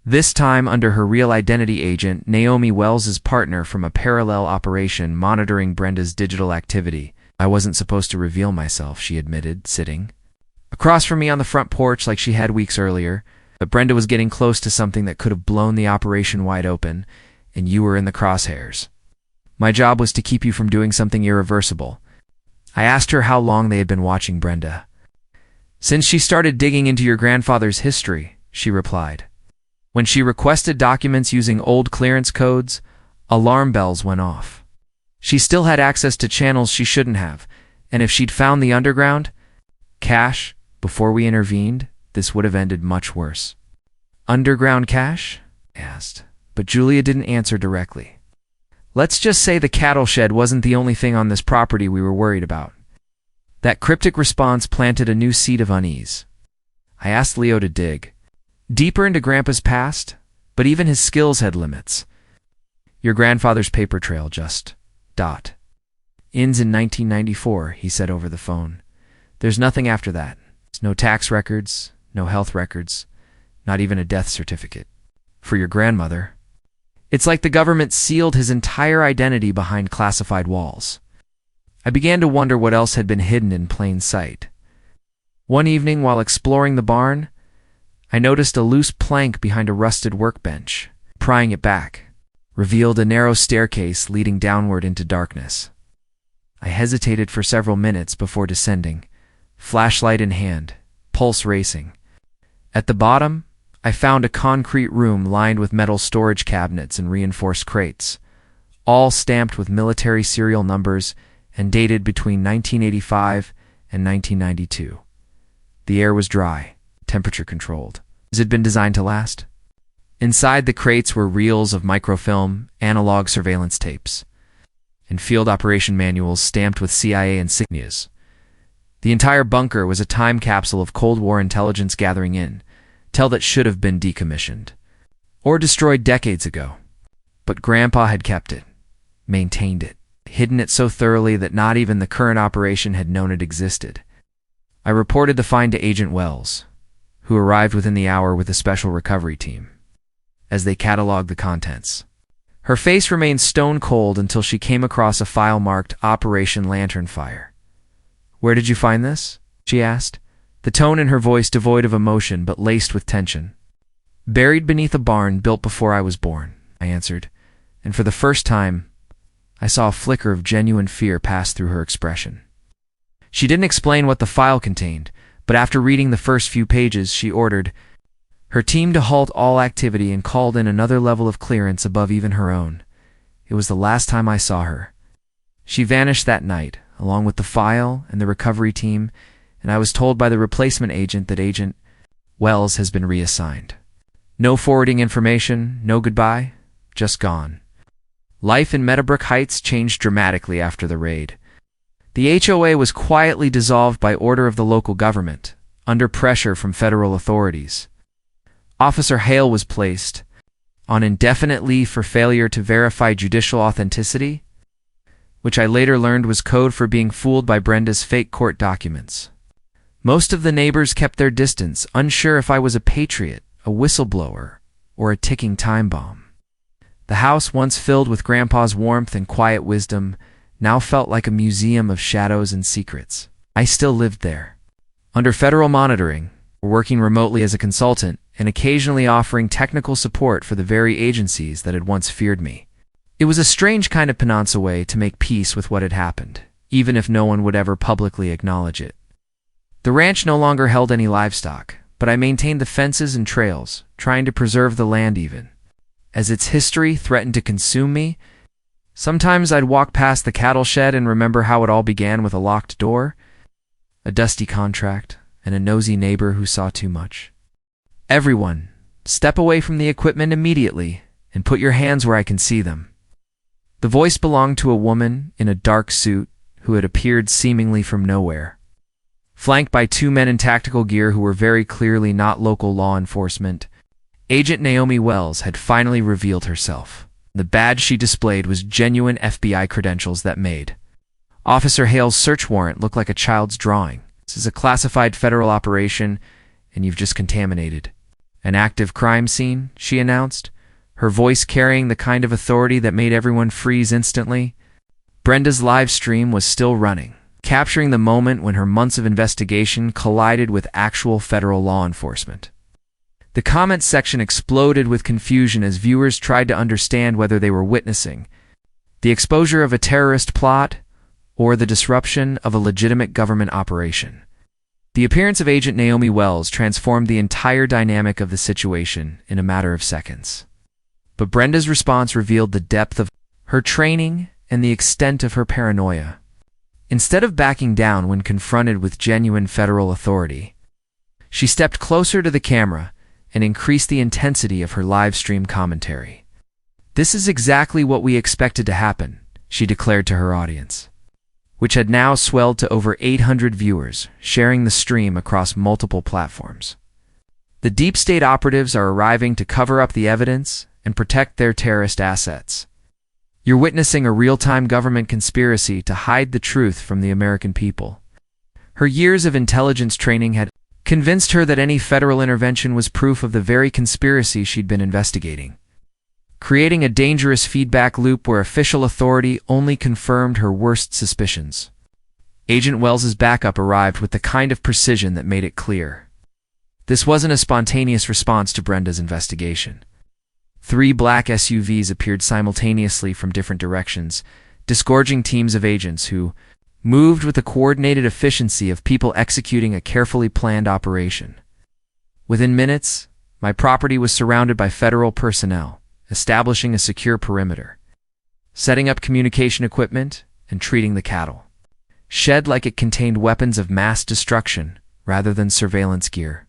This time under her real identity agent, Naomi Wells's partner from a parallel operation monitoring Brenda's digital activity. I wasn't supposed to reveal myself, she admitted, sitting across from me on the front porch like she had weeks earlier, but Brenda was getting close to something that could have blown the operation wide open, and you were in the crosshairs. My job was to keep you from doing something irreversible. I asked her how long they had been watching Brenda. Since she started digging into your grandfather's history, she replied. When she requested documents using old clearance codes, alarm bells went off. She still had access to channels she shouldn't have, and if she'd found the underground cache before we intervened, this would have ended much worse. Underground cache? I asked, but Julia didn't answer directly. Let's just say the cattle shed wasn't the only thing on this property we were worried about. That cryptic response planted a new seed of unease. I asked Leo to dig deeper into Grandpa's past, but even his skills had limits. Your grandfather's paper trail just ends in 1994, he said over the phone. There's nothing after that. No tax records, no health records, not even a death certificate. For your grandmother, it's like the government sealed his entire identity behind classified walls. I began to wonder what else had been hidden in plain sight. One evening, while exploring the barn, I noticed a loose plank behind a rusted workbench. Prying it back revealed a narrow staircase leading downward into darkness. I hesitated for several minutes before descending, flashlight in hand, pulse racing. At the bottom, I found a concrete room lined with metal storage cabinets and reinforced crates, all stamped with military serial numbers and dated between 1985 and 1992. The air was dry, temperature controlled. It had been designed to last. Inside the crates were reels of microfilm, analog surveillance tapes, and field operation manuals stamped with CIA insignias. The entire bunker was a time capsule of Cold War intelligence gathering intel that should have been decommissioned or destroyed decades ago. But Grandpa had kept it, maintained it, hidden it so thoroughly that not even the current operation had known it existed. I reported the find to Agent Wells, who arrived within the hour with a special recovery team. As they cataloged the contents, her face remained stone cold until she came across a file marked Operation Lantern Fire. "Where did you find this?" she asked, the tone in her voice devoid of emotion but laced with tension. "Buried beneath a barn built before I was born," I answered, and for the first time, I saw a flicker of genuine fear pass through her expression. She didn't explain what the file contained, but after reading the first few pages, she ordered her team to halt all activity and called in another level of clearance above even her own. It was the last time I saw her. She vanished that night, along with the file and the recovery team, and I was told by the replacement agent that Agent Wells has been reassigned. No forwarding information, no goodbye, just gone. Life in Meadowbrook Heights changed dramatically after the raid. The HOA was quietly dissolved by order of the local government, under pressure from federal authorities. Officer Hale was placed on indefinite leave for failure to verify judicial authenticity, which I later learned was code for being fooled by Brenda's fake court documents. Most of the neighbors kept their distance, unsure if I was a patriot, a whistleblower, or a ticking time bomb. The house, once filled with Grandpa's warmth and quiet wisdom, now felt like a museum of shadows and secrets. I still lived there, under federal monitoring, working remotely as a consultant, and occasionally offering technical support for the very agencies that had once feared me. It was a strange kind of penance way to make peace with what had happened, even if no one would ever publicly acknowledge it. The ranch no longer held any livestock, but I maintained the fences and trails, trying to preserve the land even. As its history threatened to consume me, sometimes I'd walk past the cattle shed and remember how it all began with a locked door, a dusty contract, and a nosy neighbor who saw too much. "Everyone, step away from the equipment immediately and put your hands where I can see them." The voice belonged to a woman in a dark suit who had appeared seemingly from nowhere. Flanked by two men in tactical gear who were very clearly not local law enforcement, Agent Naomi Wells had finally revealed herself. The badge she displayed was genuine FBI credentials that made Officer Hale's search warrant look like a child's drawing. "This is a classified federal operation, and you've just contaminated an active crime scene," she announced, her voice carrying the kind of authority that made everyone freeze instantly. Brenda's live stream was still running, capturing the moment when her months of investigation collided with actual federal law enforcement. The comments section exploded with confusion as viewers tried to understand whether they were witnessing the exposure of a terrorist plot or the disruption of a legitimate government operation. The appearance of Agent Naomi Wells transformed the entire dynamic of the situation in a matter of seconds. But Brenda's response revealed the depth of her training and the extent of her paranoia. Instead of backing down when confronted with genuine federal authority, she stepped closer to the camera and increased the intensity of her live stream commentary. "This is exactly what we expected to happen," she declared to her audience, which had now swelled to over 800 viewers, sharing the stream across multiple platforms. "The deep state operatives are arriving to cover up the evidence and protect their terrorist assets. You're witnessing a real-time government conspiracy to hide the truth from the American people." Her years of intelligence training had convinced her that any federal intervention was proof of the very conspiracy she'd been investigating, creating a dangerous feedback loop where official authority only confirmed her worst suspicions. Agent Wells's backup arrived with the kind of precision that made it clear. This wasn't a spontaneous response to Brenda's investigation. 3 black SUVs appeared simultaneously from different directions, disgorging teams of agents who moved with the coordinated efficiency of people executing a carefully planned operation. Within minutes, my property was surrounded by federal personnel, establishing a secure perimeter, setting up communication equipment, and treating the cattle shed like it contained weapons of mass destruction rather than surveillance gear.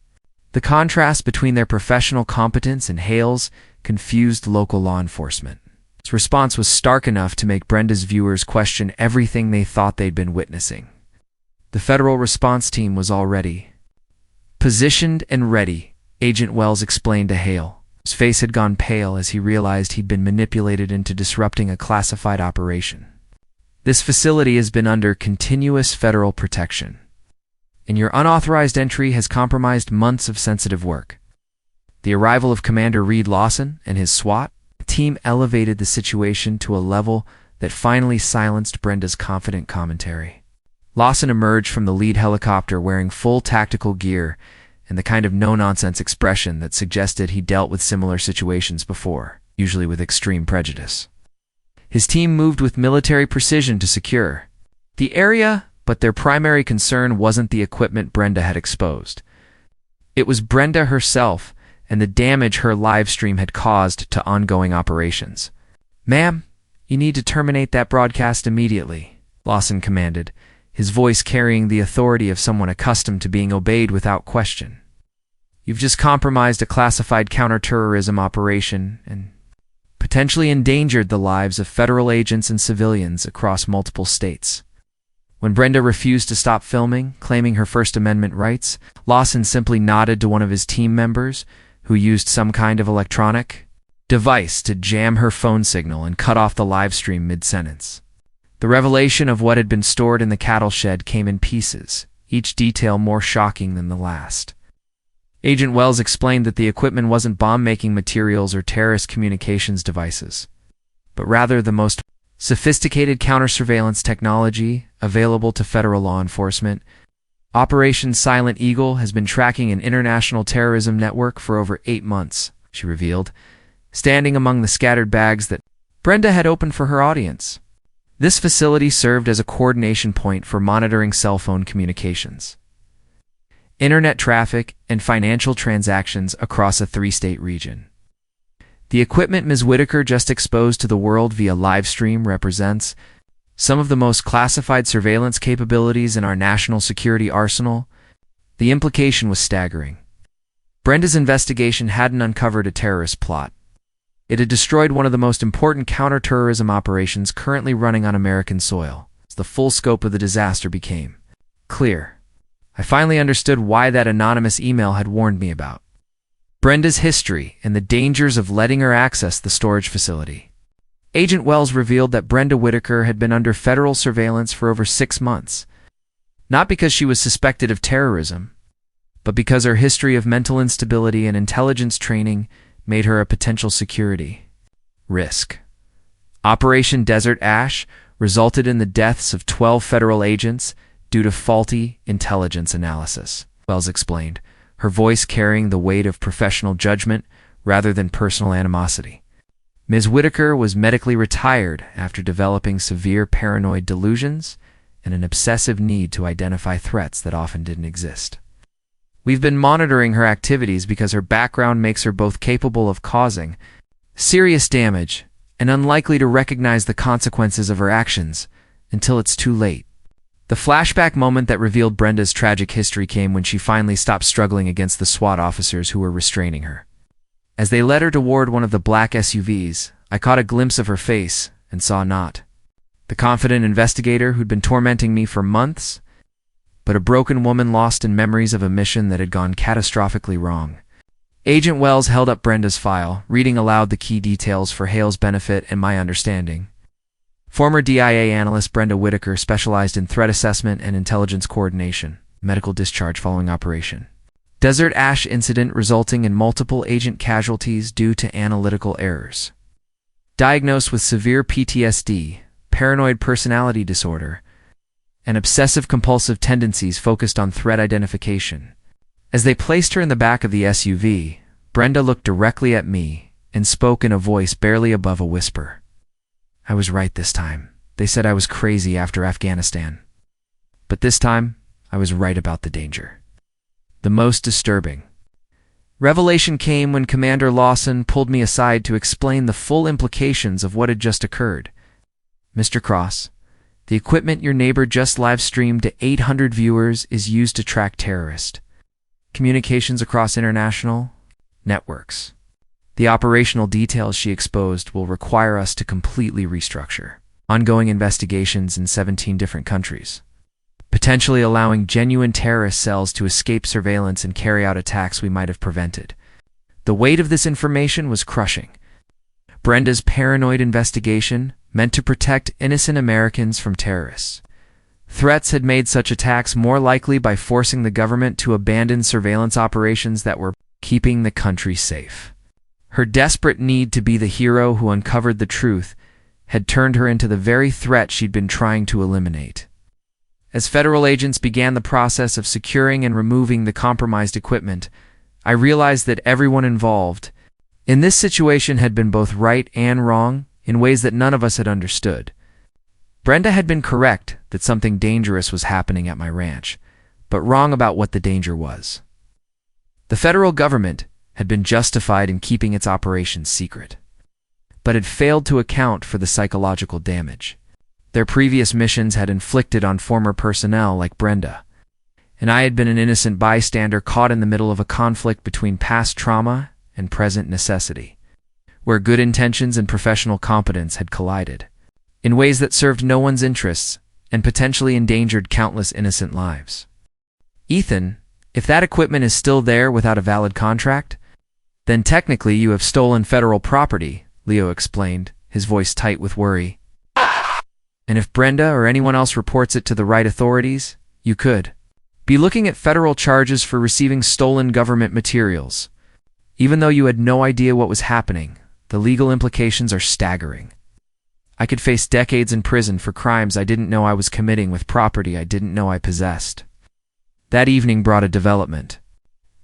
The contrast between their professional competence and Hale's confused local law enforcement. Its response was stark enough to make Brenda's viewers question everything they thought they'd been witnessing. The federal response team was already positioned and ready, Agent Wells explained to Hale. His face had gone pale as he realized he'd been manipulated into disrupting a classified operation. This facility has been under continuous federal protection, and your unauthorized entry has compromised months of sensitive work. The arrival of Commander Reed Lawson and his SWAT team elevated the situation to a level that finally silenced Brenda's confident commentary. Lawson emerged from the lead helicopter wearing full tactical gear and the kind of no-nonsense expression that suggested he dealt with similar situations before, usually with extreme prejudice. His team moved with military precision to secure the area, but their primary concern wasn't the equipment Brenda had exposed. It was Brenda herself and the damage her live stream had caused to ongoing operations. "Ma'am, you need to terminate that broadcast immediately," Lawson commanded, his voice carrying the authority of someone accustomed to being obeyed without question. "You've just compromised a classified counterterrorism operation and potentially endangered the lives of federal agents and civilians across multiple states." When Brenda refused to stop filming, claiming her First Amendment rights, Lawson simply nodded to one of his team members, who used some kind of electronic device to jam her phone signal and cut off the live stream mid-sentence. The revelation of what had been stored in the cattle shed came in pieces, each detail more shocking than the last. Agent Wells explained that the equipment wasn't bomb-making materials or terrorist communications devices, but rather the most sophisticated counter-surveillance technology available to federal law enforcement. Operation Silent Eagle has been tracking an international terrorism network for over 8 months, she revealed, standing among the scattered bags that Brenda had opened for her audience. This facility served as a coordination point for monitoring cell phone communications, internet traffic, and financial transactions across a 3-state region. The equipment Ms. Whitaker just exposed to the world via live stream represents some of the most classified surveillance capabilities in our national security arsenal. The implication was staggering. Brenda's investigation hadn't uncovered a terrorist plot. It had destroyed one of the most important counterterrorism operations currently running on American soil. The full scope of the disaster became clear. I finally understood why that anonymous email had warned me about Brenda's history and the dangers of letting her access the storage facility. Agent Wells revealed that Brenda Whitaker had been under federal surveillance for over 6 months, not because she was suspected of terrorism, but because her history of mental instability and intelligence training made her a potential security risk. Operation Desert Ash resulted in the deaths of 12 federal agents due to faulty intelligence analysis, Wells explained, her voice carrying the weight of professional judgment rather than personal animosity. Ms. Whitaker was medically retired after developing severe paranoid delusions and an obsessive need to identify threats that often didn't exist. We've been monitoring her activities because her background makes her both capable of causing serious damage and unlikely to recognize the consequences of her actions until it's too late. The flashback moment that revealed Brenda's tragic history came when she finally stopped struggling against the SWAT officers who were restraining her. As they led her toward one of the black SUVs, I caught a glimpse of her face and saw not the confident investigator who'd been tormenting me for months, but a broken woman lost in memories of a mission that had gone catastrophically wrong. Agent Wells held up Brenda's file, reading aloud the key details for Hale's benefit and my understanding. Former DIA analyst Brenda Whitaker specialized in threat assessment and intelligence coordination, medical discharge following operation. Desert Ash incident resulting in multiple agent casualties due to analytical errors. Diagnosed with severe PTSD, paranoid personality disorder, and obsessive-compulsive tendencies focused on threat identification. As they placed her in the back of the SUV, Brenda looked directly at me and spoke in a voice barely above a whisper. I was right this time. They said I was crazy after Afghanistan. But this time, I was right about the danger. The most disturbing revelation came when Commander Lawson pulled me aside to explain the full implications of what had just occurred. Mr. Cross, the equipment your neighbor just live-streamed to 800 viewers is used to track terrorist communications across international networks. The operational details she exposed will require us to completely restructure ongoing investigations in 17 different countries, potentially allowing genuine terrorist cells to escape surveillance and carry out attacks we might have prevented. The weight of this information was crushing. Brenda's paranoid investigation meant to protect innocent Americans from terrorists. Threats had made such attacks more likely by forcing the government to abandon surveillance operations that were keeping the country safe. Her desperate need to be the hero who uncovered the truth had turned her into the very threat she'd been trying to eliminate. As federal agents began the process of securing and removing the compromised equipment, I realized that everyone involved in this situation had been both right and wrong in ways that none of us had understood. Brenda had been correct that something dangerous was happening at my ranch, but wrong about what the danger was. The federal government had been justified in keeping its operations secret, but had failed to account for the psychological damage their previous missions had inflicted on former personnel like Brenda, and I had been an innocent bystander caught in the middle of a conflict between past trauma and present necessity, where good intentions and professional competence had collided in ways that served no one's interests and potentially endangered countless innocent lives. Ethan, if that equipment is still there without a valid contract, then technically you have stolen federal property, Leo explained, his voice tight with worry. And if Brenda or anyone else reports it to the right authorities, you could be looking at federal charges for receiving stolen government materials. Even though you had no idea what was happening, the legal implications are staggering. I could face decades in prison for crimes I didn't know I was committing with property I didn't know I possessed. That evening brought a development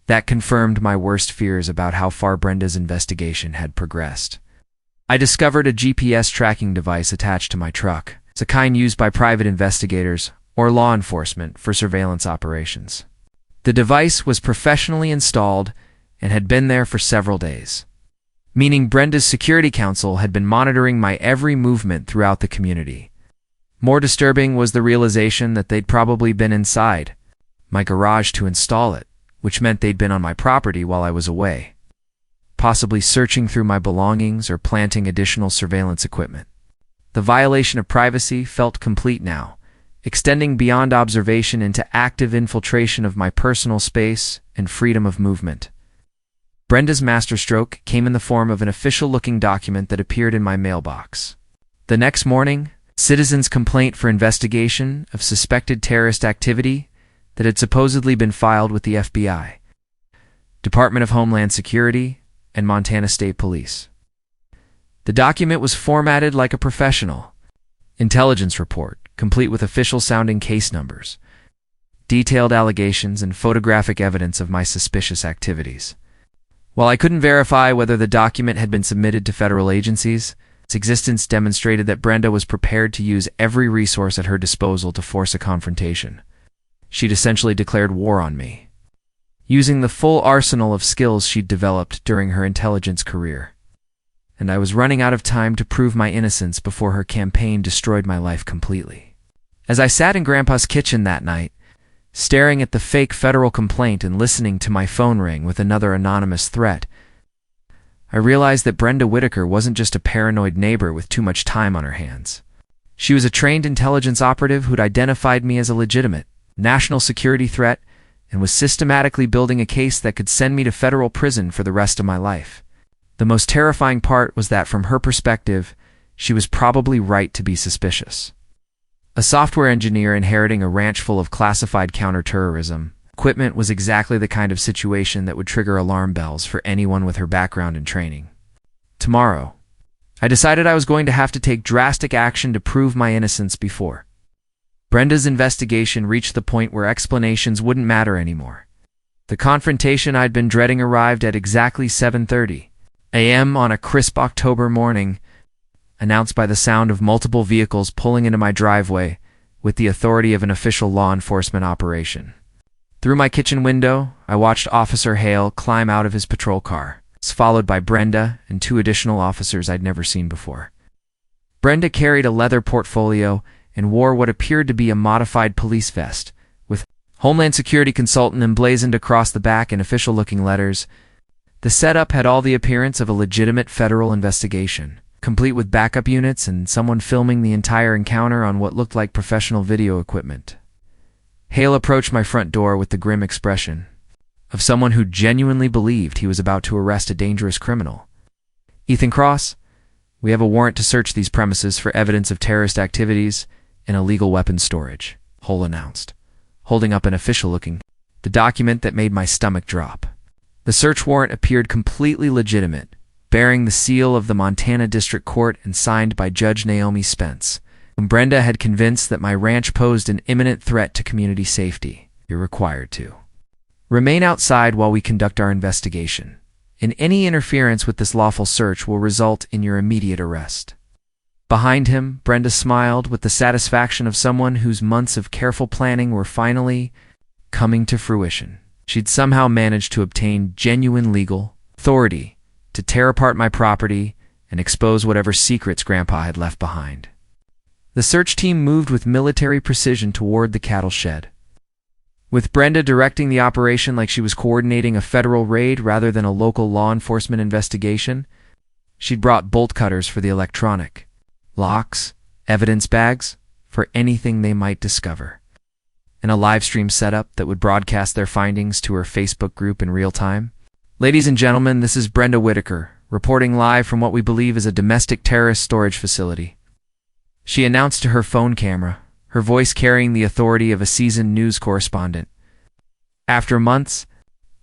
that confirmed my worst fears about how far Brenda's investigation had progressed. I discovered a GPS tracking device attached to my truck. It's a kind used by private investigators or law enforcement for surveillance operations. The device was professionally installed and had been there for several days, meaning Brenda's security council had been monitoring my every movement throughout the community. More disturbing was the realization that they'd probably been inside my garage to install it, which meant they'd been on my property while I was away, possibly searching through my belongings or planting additional surveillance equipment. The violation of privacy felt complete now, extending beyond observation into active infiltration of my personal space and freedom of movement. Brenda's masterstroke came in the form of an official-looking document that appeared in my mailbox. The next morning, citizens' complaint for investigation of suspected terrorist activity that had supposedly been filed with the FBI, Department of Homeland Security, and Montana State Police. The document was formatted like a professional intelligence report, complete with official-sounding case numbers, detailed allegations, and photographic evidence of my suspicious activities. While I couldn't verify whether the document had been submitted to federal agencies, its existence demonstrated that Brenda was prepared to use every resource at her disposal to force a confrontation. She'd essentially declared war on me, using the full arsenal of skills she'd developed during her intelligence career. And I was running out of time to prove my innocence before her campaign destroyed my life completely. As I sat in Grandpa's kitchen that night, staring at the fake federal complaint and listening to my phone ring with another anonymous threat, I realized that Brenda Whitaker wasn't just a paranoid neighbor with too much time on her hands. She was a trained intelligence operative who'd identified me as a legitimate national security threat and was systematically building a case that could send me to federal prison for the rest of my life. The most terrifying part was that from her perspective, she was probably right to be suspicious. A software engineer inheriting a ranch full of classified counterterrorism equipment was exactly the kind of situation that would trigger alarm bells for anyone with her background and training. Tomorrow, I decided I was going to have to take drastic action to prove my innocence before Brenda's investigation reached the point where explanations wouldn't matter anymore. The confrontation I'd been dreading arrived at exactly 7:30 a.m. on a crisp October morning, announced by the sound of multiple vehicles pulling into my driveway with the authority of an official law enforcement operation. Through my kitchen window, I watched Officer Hale climb out of his patrol car, followed by Brenda and two additional officers I'd never seen before. Brenda carried a leather portfolio and wore what appeared to be a modified police vest, with Homeland Security Consultant emblazoned across the back in official-looking letters. The setup had all the appearance of a legitimate federal investigation, complete with backup units and someone filming the entire encounter on what looked like professional video equipment. Hale approached my front door with the grim expression of someone who genuinely believed he was about to arrest a dangerous criminal. "Ethan Cross, we have a warrant to search these premises for evidence of terrorist activities and illegal weapons storage," Hale announced, holding up an official-looking the document that made my stomach drop. The search warrant appeared completely legitimate, bearing the seal of the Montana District Court and signed by Judge Naomi Spence. Brenda had convinced that my ranch posed an imminent threat to community safety. "You're required to remain outside while we conduct our investigation, and any interference with this lawful search will result in your immediate arrest." Behind him, Brenda smiled with the satisfaction of someone whose months of careful planning were finally coming to fruition. She'd somehow managed to obtain genuine legal authority to tear apart my property and expose whatever secrets Grandpa had left behind. The search team moved with military precision toward the cattle shed, with Brenda directing the operation like she was coordinating a federal raid rather than a local law enforcement investigation. She'd brought bolt cutters for the electronic locks, evidence bags for anything they might discover, and a live stream setup that would broadcast their findings to her Facebook group in real time. "Ladies and gentlemen, this is Brenda Whitaker, reporting live from what we believe is a domestic terrorist storage facility," she announced to her phone camera, her voice carrying the authority of a seasoned news correspondent. "After months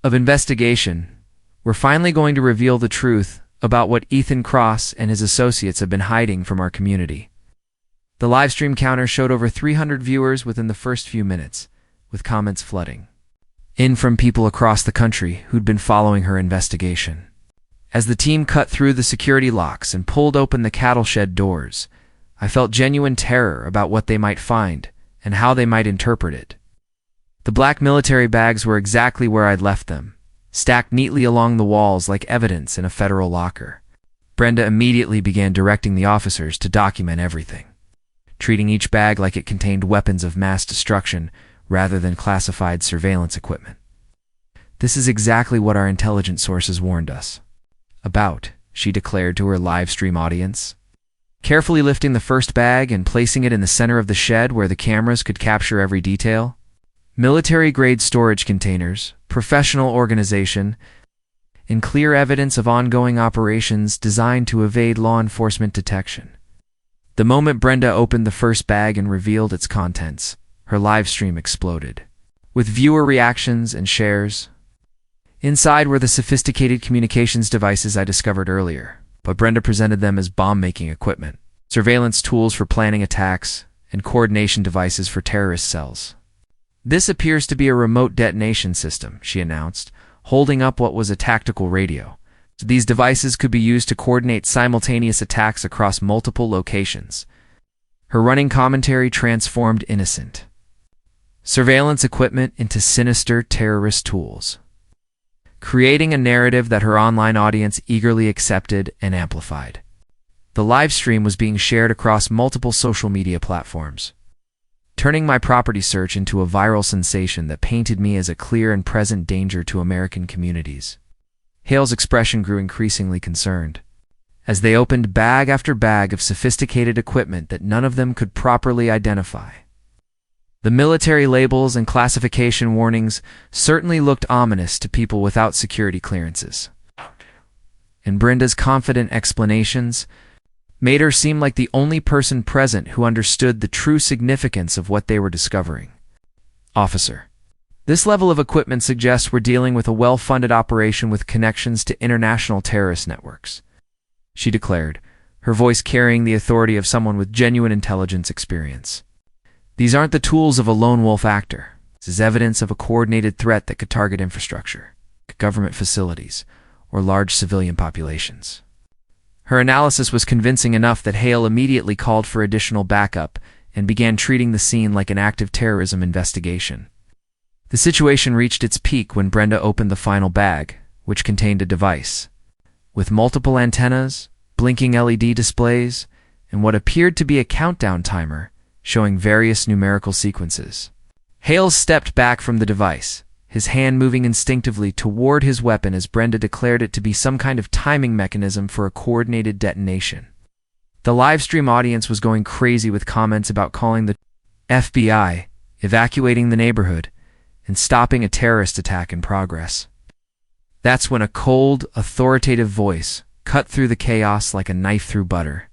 of investigation, we're finally going to reveal the truth about what Ethan Cross and his associates have been hiding from our community." The livestream counter showed over 300 viewers within the first few minutes, with comments flooding in from people across the country who'd been following her investigation. As the team cut through the security locks and pulled open the cattle shed doors, I felt genuine terror about what they might find and how they might interpret it. The black military bags were exactly where I'd left them, stacked neatly along the walls like evidence in a federal locker. Brenda immediately began directing the officers to document everything, treating each bag like it contained weapons of mass destruction rather than classified surveillance equipment. "This is exactly what our intelligence sources warned us about," she declared to her live stream audience, carefully lifting the first bag and placing it in the center of the shed where the cameras could capture every detail. "Military-grade storage containers, professional organization, and clear evidence of ongoing operations designed to evade law enforcement detection." The moment Brenda opened the first bag and revealed its contents, her live stream exploded, with viewer reactions and shares. Inside were the sophisticated communications devices I discovered earlier, but Brenda presented them as bomb-making equipment, surveillance tools for planning attacks, and coordination devices for terrorist cells. "This appears to be a remote detonation system," she announced, holding up what was a tactical radio. "These devices could be used to coordinate simultaneous attacks across multiple locations." Her running commentary transformed innocent surveillance equipment into sinister terrorist tools, creating a narrative that her online audience eagerly accepted and amplified. The live stream was being shared across multiple social media platforms, turning my property search into a viral sensation that painted me as a clear and present danger to American communities. Hale's expression grew increasingly concerned, as they opened bag after bag of sophisticated equipment that none of them could properly identify. The military labels and classification warnings certainly looked ominous to people without security clearances, and Brenda's confident explanations made her seem like the only person present who understood the true significance of what they were discovering. "Officer, this level of equipment suggests we're dealing with a well-funded operation with connections to international terrorist networks," she declared, her voice carrying the authority of someone with genuine intelligence experience. These aren't the tools of a lone wolf actor. This is evidence of a coordinated threat that could target infrastructure, government facilities, or large civilian populations. Her analysis was convincing enough that Hale immediately called for additional backup and began treating the scene like an active terrorism investigation. The situation reached its peak when Brenda opened the final bag, which contained a device. With multiple antennas, blinking LED displays, and what appeared to be a countdown timer showing various numerical sequences. Hale stepped back from the device, his hand moving instinctively toward his weapon as Brenda declared it to be some kind of timing mechanism for a coordinated detonation. The livestream audience was going crazy with comments about calling the FBI, evacuating the neighborhood, and stopping a terrorist attack in progress. That's when a cold, authoritative voice cut through the chaos like a knife through butter.